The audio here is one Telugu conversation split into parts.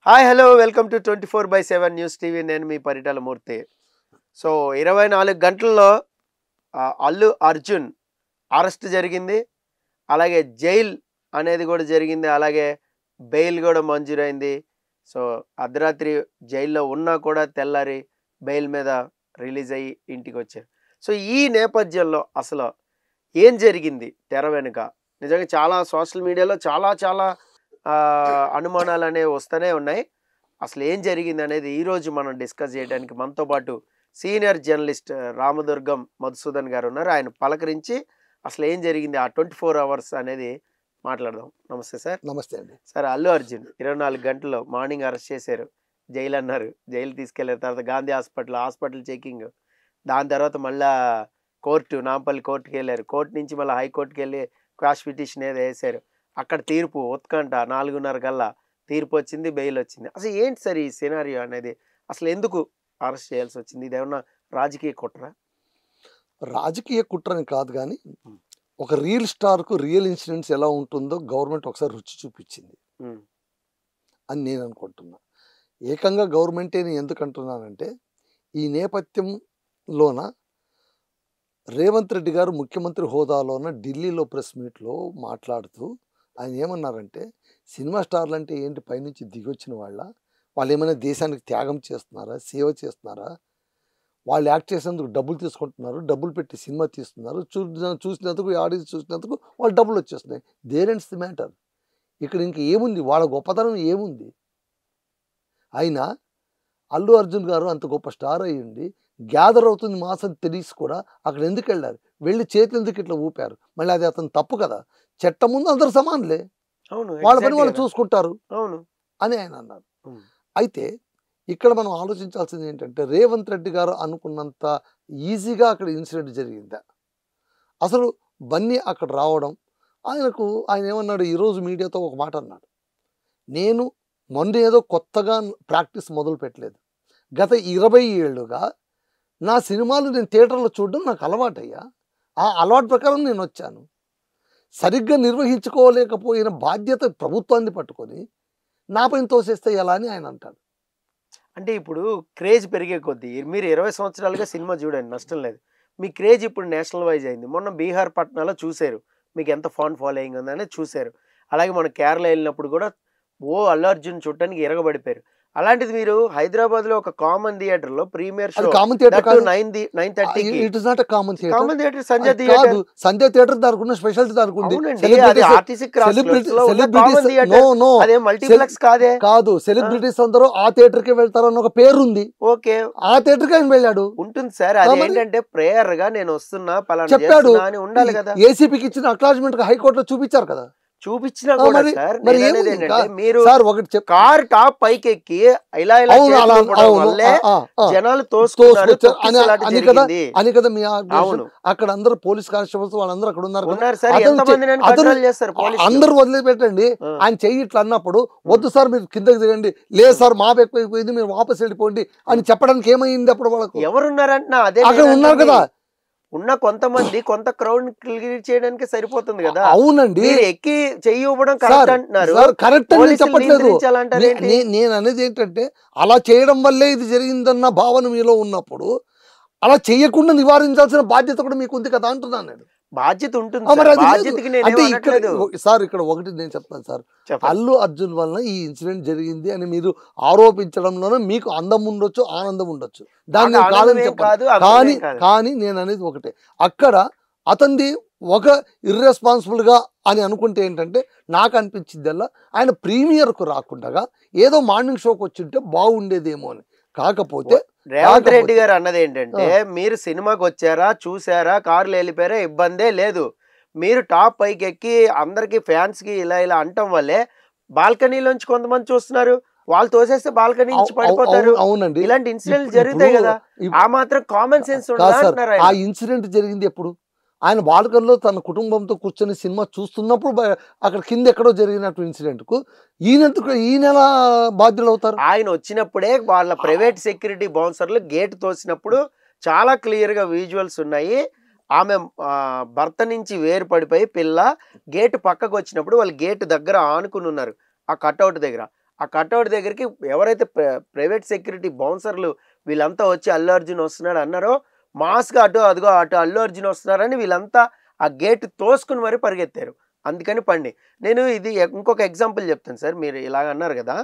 Hi hello welcome to 24/7 news TV. నేను మీ పరిటాల మూర్తి. సో 24 గంటల్లో అల్లు అర్జున్ అరెస్ట్ జరిగింది, అలాగే జైల్ అనేది కూడా జరిగింది, అలాగే బెయిల్ కూడా మంజూరైంది. సో అర్ధరాత్రి జైల్లో ఉన్నా కూడా తెల్లారి బెయిల్ మీద రిలీజ్ అయ్యి ఇంటికి వచ్చారు. సో ఈ నేపథ్యంలో అసలు ఏం జరిగింది తెర వెనుక? నిజంగా చాలా సోషల్ మీడియాలో చాలా అనుమానాలు అనేవి వస్తూనే ఉన్నాయి. అసలు ఏం జరిగింది అనేది ఈరోజు మనం డిస్కస్ చేయడానికి మనతో పాటు సీనియర్ జర్నలిస్ట్ రామదుర్గం మధుసూదన్ గారు ఉన్నారు. ఆయన పలకరించి అసలు ఏం జరిగింది ఆ 24 అవర్స్ అనేది మాట్లాడదాం. నమస్తే సార్. నమస్తే అండి. సార్, అల్లు అర్జున్ 24 గంటల్లో మార్నింగ్ అరెస్ట్ చేశారు, జైలు అన్నారు, జైలు తీసుకెళ్లారు, తర్వాత గాంధీ హాస్పిటల్ చెకింగ్, దాని తర్వాత మళ్ళా కోర్టు నాంపల్లి కోర్టుకి వెళ్ళారు, కోర్టు నుంచి మళ్ళీ హైకోర్టుకి వెళ్ళి క్వాష్ పిటిషన్ ఏదో వేశారు, అక్కడ తీర్పు ఉత్కంఠ 4:30 కల్లా తీర్పు వచ్చింది, బెయిల్ వచ్చింది. అసలు ఏంటి సార్ ఈ సినారియో అనేది? అసలు ఎందుకు అరెస్ట్ చేయాల్సి వచ్చింది? ఇది ఏమన్నా రాజకీయ కుట్ర? రాజకీయ కుట్రని కాదు, కానీ ఒక రియల్ స్టార్కు రియల్ ఇన్సిడెంట్స్ ఎలా ఉంటుందో గవర్నమెంట్ ఒకసారి రుచి చూపించింది అని నేను అనుకుంటున్నా. ఏకంగా గవర్నమెంటే నేను ఎందుకు అంటున్నానంటే, ఈ నేపథ్యంలోన రేవంత్ రెడ్డి గారు ముఖ్యమంత్రి హోదాలోన ఢిల్లీలో ప్రెస్ మీట్లో మాట్లాడుతూ ఆయన ఏమన్నారంటే, సినిమా స్టార్లు అంటే ఏంటి, పైనుంచి దిగొచ్చిన వాళ్ళు ఏమైనా దేశానికి త్యాగం చేస్తున్నారా, సేవ చేస్తున్నారా, వాళ్ళు యాక్ట్ చేసేందుకు డబ్బులు తీసుకుంటున్నారు, డబ్బులు పెట్టి సినిమా తీస్తున్నారు, చూసినందుకు ఆడియన్స్ చూసినందుకు వాళ్ళు డబ్బులు వచ్చేస్తున్నాయి. There ends the matter. ఇక్కడ ఇంక ఏముంది, వాళ్ళ గొప్పతనం ఏముంది? అయినా అల్లు అర్జున్ గారు అంత గొప్ప స్టార్ అయ్యింది, గ్యాదర్ అవుతుంది మాసం తెలిసి కూడా అక్కడ ఎందుకు వెళ్ళారు, వెళ్ళి చేతులు ఎందుకు ఇట్లా ఊపారు? మళ్ళీ అది అతను తప్పు కదా. చట్టం ముందు అందరు సమానులే, వాళ్ళ పని వాళ్ళు చూసుకుంటారు అని ఆయన అన్నారు. అయితే ఇక్కడ మనం ఆలోచించాల్సింది ఏంటంటే, రేవంత్ రెడ్డి గారు అనుకున్నంత ఈజీగా అక్కడ ఇన్సిడెంట్ జరిగిందా? అసలు బన్నీ అక్కడ రావడం, ఆయన ఏమన్నాడు, ఈరోజు మీడియాతో ఒక మాట అన్నాడు, నేను మొన్న ఏదో కొత్తగా ప్రాక్టీస్ మొదలు పెట్టలేదు, గత 20 ఏళ్ళుగా నా సినిమాలు నేను థియేటర్లో చూడడం నాకు అలవాటయ్యా, ఆ అలవాటు ప్రకారం నేను వచ్చాను, సరిగ్గా నిర్వహించుకోలేకపోయిన బాధ్యత ప్రభుత్వాన్ని పట్టుకొని నా పైన తోసేస్తే ఎలా అని ఆయన అంటాడు. అంటే ఇప్పుడు క్రేజ్ పెరిగే కొద్దీ మీరు 20 సంవత్సరాలుగా సినిమా చూడండి, నష్టం లేదు. మీ క్రేజ్ ఇప్పుడు నేషనల్ వైజ్ అయింది. మొన్న బీహార్ పట్నాలో చూశారు, మీకు ఎంత ఫాన్ ఫాలోయింగ్ ఉందనేది చూశారు. అలాగే మన కేరళ వెళ్ళినప్పుడు కూడా అల్లు అర్జున్ చూడటానికి ఎరగబడిపోయారు. అలాంటిది మీరు హైదరాబాద్ లో ఒక కామన్ థియేటర్ లో ప్రీమియర్ షో 9:30 సంజయ్ థియేటర్ దానికి ఉన్న స్పెషాలిటీ దానికి ఉంది. మల్టీప్లెక్స్ కాదు, సెలబ్రిటీస్ అందరూ ఆ థియేటర్ కి వెళ్తారన్న ఒక పేరు ఉంది. ఓకే, ఆ థియేటర్ కి ఆయన వెళ్ళాడు. ఉంటుంది సార్, అదేంటంటే ప్రేయర్ గా నేను వస్తున్నా పలానా చెప్పాడు అని ఉండాలి కదా. ఏసీపీకి ఇచ్చిన అక్నాలెడ్జ్‌మెంట్ హైకోర్టులో చూపించారు కదా. చూపించినా కూడా సార్, మీరు కార్ టాప్ పైకి ఎక్కి ఇలా జనాలు తోసుకున్నారు అని కదా మీ అక్కడ అందరూ పోలీస్ కానిస్టేబుల్స్ వాళ్ళందరూ అక్కడ ఉన్నారు. అందరూ వదిలిపెట్టండి, ఆయన చెయ్యి ఇట్లా అన్నప్పుడు వద్దు సార్ మీరు కిందకి దిగండి, లేదు సార్ మాపు ఎక్కువైపోయింది మీరు వాపస్ వెళ్ళిపోండి అని చెప్పడానికి ఏమైంది? అప్పుడు వాళ్ళకు ఎవరున్నారంటున్నా అదే అక్కడ ఉన్నారు కదా, ఉన్న కొంతమంది కొంత క్రౌడ్ క్లియర్ చేయడానికి సరిపోతుంది కదా. అవునండి, ఎక్కి చెయ్యి ఇవ్వడం కరెక్ట్ అంటున్నారు. కరెక్ట్ అని చెప్పట్లేదు. నేను అనేది ఏంటంటే, అలా చేయడం వల్లే ఇది జరిగిందన్న భావన మీలో ఉన్నప్పుడు అలా చేయకుండా నివారించాల్సిన బాధ్యత కూడా మీకు ఉంది కదా అంటున్నాను నేను. బాధ్యత ఉంటుంది అంటే ఇక్కడ ఒకటి నేను చెప్తాను సార్, అల్లు అర్జున్ వలన ఈ ఇన్సిడెంట్ జరిగింది అని మీరు ఆరోపించడంలోనే మీకు అందం ఉండొచ్చు, ఆనందం ఉండొచ్చు, దాన్ని కాదని చెప్పాలి. కానీ నేను అనేది ఒకటే, అక్కడ అతనిది ఒక ఇర్రెస్పాన్సిబుల్ గా అని అనుకుంటే ఏంటంటే, నాకు అనిపించిందల్లా ఆయన ప్రీమియర్కు రాకుండా ఏదో మార్నింగ్ షోకి వచ్చింటే బాగుండేదేమో అని. కాకపోతే రేవంత్ రెడ్డి గారు అన్నది ఏంటంటే, మీరు సినిమాకి వచ్చారా, చూసారా, కార్లు వెళ్ళిపోయారా, ఇబ్బందే లేదు, మీరు టాప్ పైకి ఎక్కి అందరికి ఫ్యాన్స్ కి ఇలా అంటం వల్లే బాల్కనీలోంచి కొంతమంది చూస్తున్నారు, వాళ్ళు తోసేస్తే బాల్కనీ నుంచి పడిపోతారు. అవునండి, ఇలాంటి ఇన్సిడెంట్ జరుగుతాయి కదా. ఆ మాత్రం కామన్ సెన్స్ ఉండాలి. ఆ ఇన్సిడెంట్ జరిగింది ఎప్పుడు? ఆయన బాల్కనీలో తన కుటుంబంతో కూర్చొని సినిమా చూస్తున్నప్పుడు అక్కడ కింద ఎక్కడో జరిగినట్టు ఇన్సిడెంట్కు ఈయన ఎలా బాధ్యులు అవుతారు? ఆయన వచ్చినప్పుడే వాళ్ళ ప్రైవేట్ సెక్యూరిటీ బౌన్సర్లు గేట్ తోసినప్పుడు చాలా క్లియర్గా విజువల్స్ ఉన్నాయి. ఆమె భర్త నుంచి వేరు పడిపోయి పిల్ల గేటు పక్కకు వచ్చినప్పుడు వాళ్ళు గేటు దగ్గర ఆనుకుని ఉన్నారు, ఆ కట్అవుట్ దగ్గర. ఆ కట్అవుట్ దగ్గరికి ఎవరైతే ప్రైవేట్ సెక్యూరిటీ బౌన్సర్లు వీళ్ళంతా వచ్చి అల్లు అర్జున్ వస్తున్నాడు అన్నారో మాస్గా అదిగో అటు అల్లు అర్జున్ వస్తున్నారని వీళ్ళంతా ఆ గేట్ తోసుకుని మరి పరిగెత్తారు. అందుకని పండి. నేను ఇది ఇంకొక ఎగ్జాంపుల్ చెప్తాను సార్. మీరు ఇలాగ అన్నారు కదా,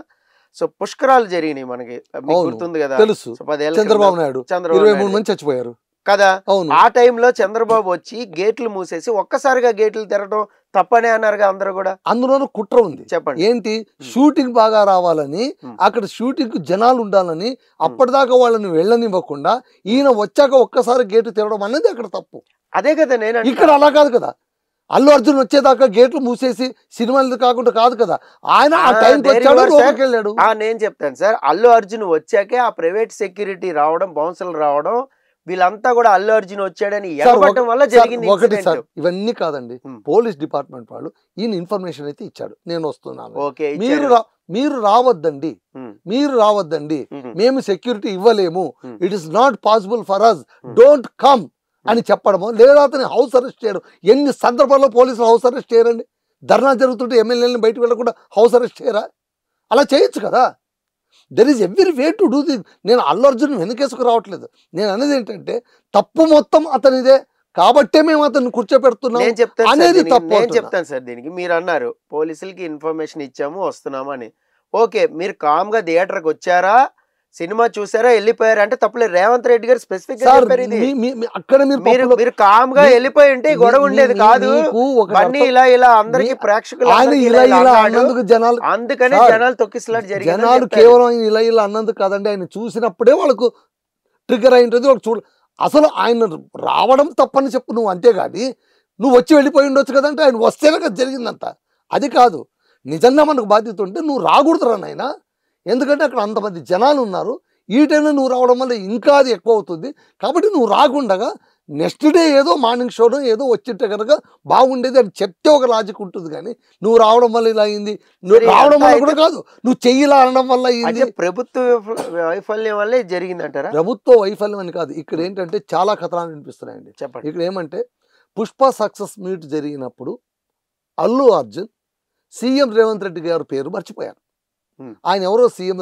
సో పుష్కరాలు జరిగినాయి మనకి, మీకు గుర్తుంది కదా, తెలుసు. 10 ఏళ్ళ చంద్రబాబు నాయుడు 23 మంది చచ్చిపోయారు కదా. అవును. ఆ టైంలో చంద్రబాబు వచ్చి గేట్లు మూసేసి ఒక్కసారిగా గేట్లు తెరవడం తప్పనే అన్నారుగా అందరూ కూడా. అందులోనూ కుట్ర ఉంది. చెప్పండి. ఏంటి, షూటింగ్ బాగా రావాలని, అక్కడ షూటింగ్ కు జనాలు ఉండాలని, అప్పటిదాకా వాళ్ళని వెళ్ళనివ్వకుండా ఈయన వచ్చాక ఒక్కసారి గేటు తెరవడం అనేది అక్కడ తప్పు. అదే కదా నేను ఇక్కడ అలా కాదు కదా. అల్లు అర్జున్ వచ్చేదాకా గేట్లు మూసేసి సినిమాలు కాకుండా కాదు కదా, ఆయన ఆ టైంకి వచ్చాడు, లోపలికి వెళ్ళాడు. నేను చెప్తాను సార్, అల్లు అర్జున్ వచ్చాకే ఆ ప్రైవేట్ సెక్యూరిటీ రావడం, బౌన్సర్లు రావడం, వీళ్ళంతా కూడా అల్లు అర్జున్ వచ్చాడని ఎగబడటం వల్ల జరిగింది. ఒకటి సార్, ఇవన్నీ కాదండి, పోలీస్ డిపార్ట్మెంట్ వాళ్ళు ఈయన ఇన్ఫర్మేషన్ అయితే ఇచ్చాడు, నేను వస్తున్నాను, మీరు రావద్దండి, మీరు రావద్దండి, మేము సెక్యూరిటీ ఇవ్వలేము, it is not possible for us, don't come అని చెప్పడము, లేదా అతని హౌస్ అరెస్ట్ చేయడం. ఎన్ని సందర్భాల్లో పోలీసులు హౌస్ అరెస్ట్ చేయరండి? ధర్నా జరుగుతుంటే ఎమ్మెల్యేలను బయటకు వెళ్ళకుండా హౌస్ అరెస్ట్ చేయరా? అలా చేయొచ్చు కదా. There is every way to do this. నేను అల్లు అర్జున్ వెనకేసుకు రావట్లేదు, నేను అనేది ఏంటంటే తప్పు మొత్తం అతనిదే కాబట్టే మేము అతన్ని కూర్చోపెడుతున్నాం అనేది తప్పు. నేను చెప్తాను సార్, దీనికి మీరు అన్నారు పోలీసులకి ఇన్ఫర్మేషన్ ఇచ్చాము వస్తున్నాము అని. ఓకే, మీరు కామ్ గా థియేటర్కి వచ్చారా, సినిమా చూసారా, వెళ్ళిపోయారా అంటే తప్పలేదు. రేవంత్ రెడ్డి గారు స్పెసిఫిక్ గా చెప్పారు ఇది. అక్కడ మీరు కామ్ గా వెళ్ళిపోయి ఉంటే గొడవ ఉండేది కాదు. బన్నీ ఇలా అందరికి ప్రేక్షకులు అందుకని జనాలు తొక్కిసలాట జరిగింది. జనాలు కేవలం ఇలా అన్నందుకు కాదండి, ఆయన చూసినప్పుడే వాళ్ళకు ట్రిగర్ అయి ఉంటుంది. వాళ్ళకి అసలు ఆయన రావడం తప్పని చెప్పు నువ్వు, అంతేగాని నువ్వు వచ్చి వెళ్ళిపోయి ఉండొచ్చు కదంటే ఆయన వస్తేనే కదా జరిగిందంత. అది కాదు, నిజంగా మనకు బాధ్యత ఉంటే నువ్వు రాకూడదురా నాయన, ఎందుకంటే అక్కడ అంతమంది జనాలు ఉన్నారు, ఈ టైంలో నువ్వు రావడం వల్ల ఇంకా అది ఎక్కువ అవుతుంది. కాబట్టి నువ్వు రాకుండగా నెక్స్ట్ డే ఏదో మార్నింగ్ షోలో ఏదో వచ్చింటే కనుక బాగుండేది అని చెప్తే ఒక లాజిక్ ఉంటుంది. కానీ నువ్వు రావడం వల్ల ఇలా అయింది, నువ్వు రావడం వల్ల కూడా కాదు, నువ్వు చెయ్యిలా అనడం వల్ల అయింది. ప్రభుత్వ వైఫల్యం వల్లే జరిగింది అంటారా? ప్రభుత్వ వైఫల్యం అని కాదు, ఇక్కడ ఏంటంటే చాలా కథనాలు వినిపిస్తున్నాయండి. చెప్పండి. ఇక్కడ ఏమంటే పుష్ప సక్సెస్ మీట్ జరిగినప్పుడు అల్లు అర్జున్ సీఎం రేవంత్ రెడ్డి గారి పేరు మర్చిపోయారు. ఆయన ఎవరో సీఎం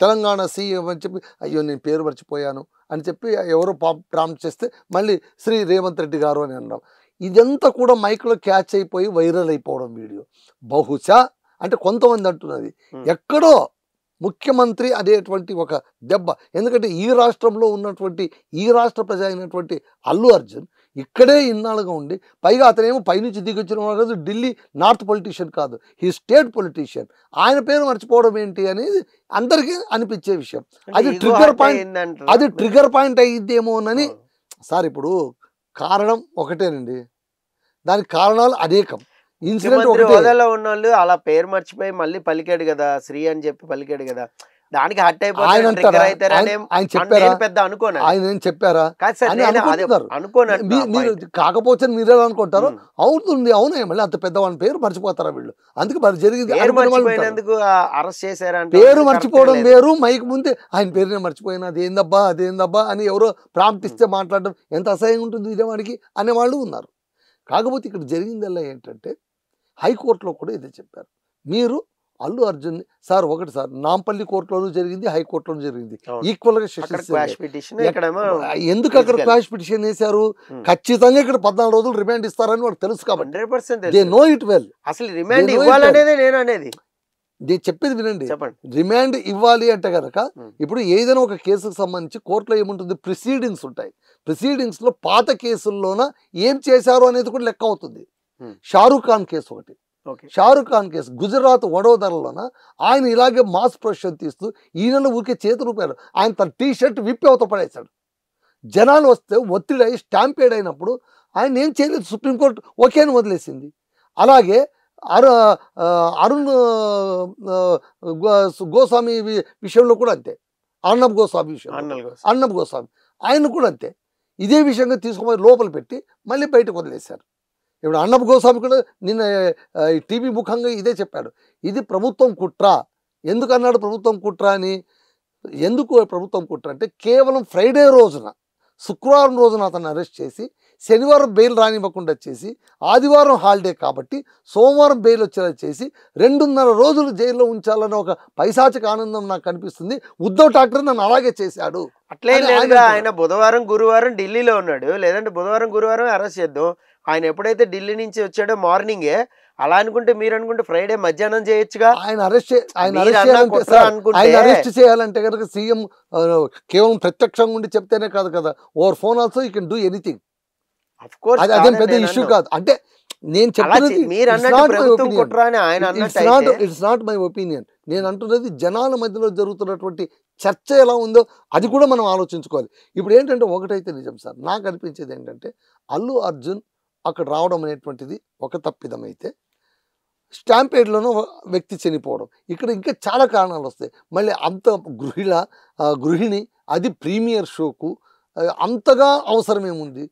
తెలంగాణ సీఎం అని చెప్పి, అయ్యో నేను పేరు మర్చిపోయాను అని చెప్పి ఎవరో ప్రాంప్ట్ చేస్తే మళ్ళీ శ్రీ రేవంత్ రెడ్డి గారు అని అన్నాం. ఇదంతా కూడా మైక్లో క్యాచ్ అయిపోయి వైరల్ అయిపోవడం వీడియో. బహుశా అంటే కొంతమంది అంటున్నది ఎక్కడో ముఖ్యమంత్రి అనేటువంటి ఒక దెబ్బ, ఎందుకంటే ఈ రాష్ట్రంలో ఉన్నటువంటి ఈ రాష్ట్ర ప్రజ అయినటువంటి అల్లు అర్జున్ ఇక్కడే ఇన్నాళ్ళుగా ఉండి, పైగా అతనేమో పైనుంచి దిగొచ్చిన కాదు, ఢిల్లీ నార్త్ పొలిటీషియన్ కాదు, ఈ స్టేట్ పొలిటీషియన్, ఆయన పేరు మర్చిపోవడం ఏంటి అనేది అందరికీ అనిపించే విషయం. అది ట్రిగర్ పాయింట్ అయ్యిద్దేమోనని. సార్ ఇప్పుడు కారణం ఒకటేనండి, దానికి కారణాలు అనేకం. ఇన్సిడెంట్ హోదాలో ఉన్న వాళ్ళు అలా పేరు మర్చిపోయి మళ్ళీ పలికాడు కదా, శ్రీ అని చెప్పి పలికాడు కదా, దానికి హట్ అయిపోయి ఆయన పెద్ద అనుకోను, ఆయన ఏం చెప్పారా మీరు, కాకపోతే మీరే అనుకుంటారు. అవుతుంది, అవునే, మళ్ళీ అంత పెద్దవాళ్ళ పేరు మర్చిపోతారా వీళ్ళు, అందుకే మరి జరిగింది. అరెస్ట్ చేశారా, పేరు మర్చిపోవడం వేరు, మైక్ ముందే ఆయన పేరునే మర్చిపోయినా అదేందబ్బా అని ఎవరో ప్రాంప్ట్ ఇస్తే మాట్లాడడం ఎంత అసహ్యంగా ఉంటుంది ఇదేవాడికి అనేవాళ్ళు ఉన్నారు. కాకపోతే ఇక్కడ జరిగిందల్లా ఏంటంటే హైకోర్టులో కూడా ఇదే చెప్పారు, మీరు అల్లు అర్జున్ సార్ ఒకటి సార్ నాంపల్లి కోర్టులోనూ జరిగింది, హైకోర్టులోనూ జరిగింది, ఈక్వల్ గా ఎందుకు అక్కడ క్వాష్ పిటిషన్ వేశారు? ఖచ్చితంగా ఇక్కడ 14 రోజులు రిమాండ్ ఇస్తారని వాళ్ళకి తెలుసు కాబట్టి దే నో ఇట్ వెల్. అసలు రిమాండ్ ఇవ్వాలనేది నేను అనేది, చెప్పేది వినండి. రిమాండ్ ఇవ్వాలి అంటే కనుక ఇప్పుడు ఏదైనా ఒక కేసుకు సంబంధించి కోర్టులో ఏముంటుంది, ప్రొసీడింగ్స్ ఉంటాయి. ప్రొసీడింగ్స్ లో పాత కేసుల్లోన ఏం చేశారు అనేది కూడా లెక్క అవుతుంది. షారూక్ ఖాన్ కేసు ఒకటి, షారూక్ ఖాన్ కేసు గుజరాత్ వడోదరలోన ఆయన ఇలాగే మాస్ ప్రొషన్ తీస్తూ ఈయనలో ఊరికే చేతి రూపాయలు ఆయన తన టీ షర్ట్ విప్పి అవత పడేశాడు. జనాలు వస్తే ఒత్తిడి అయి స్టాంపేడ్ అయినప్పుడు ఆయన ఏం చేయలేదు, సుప్రీంకోర్టు ఓకే అని వదిలేసింది. అలాగే అరుణ్ గోస్వామి విషయంలో కూడా అంతే, అర్ణబ్ గోస్వామి ఆయన కూడా అంతే, ఇదే విషయంగా తీసుకుపోయి లోపల పెట్టి మళ్ళీ బయటకు వదిలేశారు. ఇప్పుడు అర్ణబ్ గోస్వామి కూడా నిన్న టీవీ ముఖంగా ఇదే చెప్పాడు, ఇది ప్రభుత్వం కుట్ర. ఎందుకు అన్నాడు ప్రభుత్వం కుట్ర అని? ఎందుకు ప్రభుత్వం కుట్ర అంటే కేవలం ఫ్రైడే రోజున శుక్రవారం రోజున అతన్ని అరెస్ట్ చేసి శనివారం బెయిల్ రానివ్వకుండా చేసి ఆదివారం హాలిడే కాబట్టి సోమవారం బెయిల్ వచ్చేలా చేసి 2.5 రోజులు జైల్లో ఉంచాలన్న ఒక పైశాచిక ఆనందం నాకు కనిపిస్తుంది. ఉద్ధవ్ ఠాక్రే నన్ను అలాగే చేశాడు. అట్లే లేదుగా, ఆయన బుధవారం గురువారం ఢిల్లీలో ఉన్నాడు. లేదంటే బుధవారం గురువారం అరెస్ట్ చేద్దాం. ఆయన ఎప్పుడైతే ఢిల్లీ నుంచి వచ్చాడో మార్నింగే, అలా అనుకుంటే మీరు అనుకుంటే ఫ్రైడే మధ్యాహ్నం చేయొచ్చుగా. ఆయన అరెస్ట్ చేయాలంటే కనుక సీఎం కేవలం ప్రత్యక్షంగా ఉండి చెప్తేనే కాదు కదా, over phone also you can do anything. అదేం పెద్ద ఇష్యూ కాదు. అంటే నేను చెప్పినది ఇట్స్ నాట్ మై ఒపీనియన్. నేను అంటున్నది జనాల మధ్యలో జరుగుతున్నటువంటి చర్చ ఎలా ఉందో అది కూడా మనం ఆలోచించుకోవాలి. ఇప్పుడు ఏంటంటే ఒకటైతే నిజం సార్, నాకు అనిపించేది ఏంటంటే అల్లు అర్జున్ అక్కడ రావడం అనేటువంటిది ఒక తప్పిదమైతే, స్టాంపేడ్లోనూ వ్యక్తి చనిపోవడం, ఇక్కడ ఇంకా చాలా కారణాలు వస్తాయి. మళ్ళీ అంత గృహిణి అది ప్రీమియర్ షోకు అంతగా అవసరమేముంది?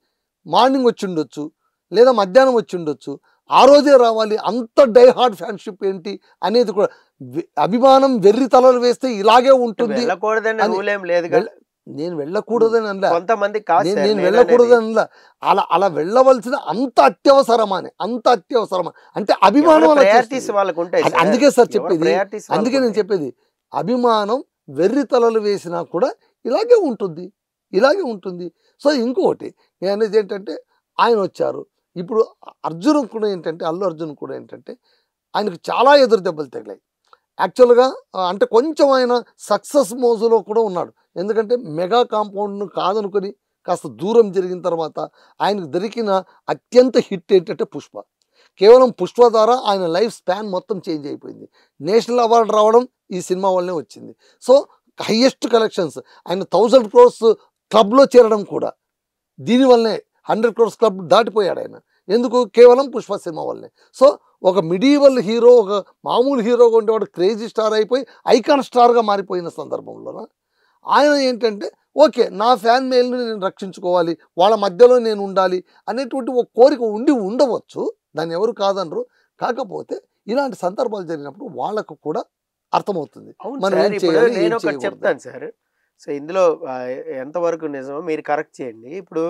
మార్నింగ్ వచ్చి ఉండొచ్చు, లేదా మధ్యాహ్నం వచ్చి ఉండొచ్చు, ఆ రోజే రావాలి. అంత డై హార్డ్ ఫ్యాన్షిప్ ఏంటి అనేది కూడా, అభిమానం వెర్రి తలలు వేస్తే ఇలాగే ఉంటుంది. నేను వెళ్ళకూడదని అనలా, నేను వెళ్ళకూడదని అనలా. అలా వెళ్ళవలసిన అంత అత్యవసరమా అంటే అభిమానం. అందుకే సార్ చెప్పేది, అందుకే నేను చెప్పేది అభిమానం వెర్రి తలలు వేసినా కూడా ఇలాగే ఉంటుంది. సో ఇంకొకటి నేను అనేది ఏంటంటే, ఆయన వచ్చారు ఇప్పుడు అల్లు అర్జున్ కూడా ఏంటంటే ఆయనకు చాలా ఎదురు దెబ్బలు తగిలాయి యాక్చువల్గా. అంటే కొంచెం ఆయన సక్సెస్ మోజులో కూడా ఉన్నాడు. ఎందుకంటే మెగా కాంపౌండ్ను కాదనుకొని కాస్త దూరం జరిగిన తర్వాత ఆయనకు దొరికిన అత్యంత హిట్ ఏంటంటే పుష్ప. కేవలం పుష్ప ద్వారా ఆయన లైఫ్ స్పాన్ మొత్తం చేంజ్ అయిపోయింది. నేషనల్ అవార్డు రావడం ఈ సినిమా వల్లనే వచ్చింది. సో హైయెస్ట్ కలెక్షన్స్, ఆయన 1000 crores క్లబ్లో చేరడం కూడా దీనివల్లనే. 100 crores క్లబ్ దాటిపోయాడు ఆయన. ఎందుకు? కేవలం పుష్ప సినిమా వల్లనే. సో ఒక మిడీవల్ హీరో, ఒక మామూలు హీరోగా ఉండేవాడు క్రేజీ స్టార్ అయిపోయి ఐకాన్ స్టార్గా మారిపోయిన సందర్భంలో ఆయన ఏంటంటే ఓకే, నా ఫ్యాన్ మెయిల్ని నేను రక్షించుకోవాలి, వాళ్ళ మధ్యలో నేను ఉండాలి అనేటువంటి ఒక కోరిక ఉండవచ్చు, దాన్ని ఎవరు కాదనరు. కాకపోతే ఇలాంటి సందర్భాలు జరిగినప్పుడు వాళ్ళకు కూడా అర్థమవుతుంది మనం ఏం చేయాలి. నేను ఒకటి చెప్తాను సార్. సో ఇందులో ఎంతవరకు నిజమో మీరు కరెక్ట్ చేయండి. ఇప్పుడు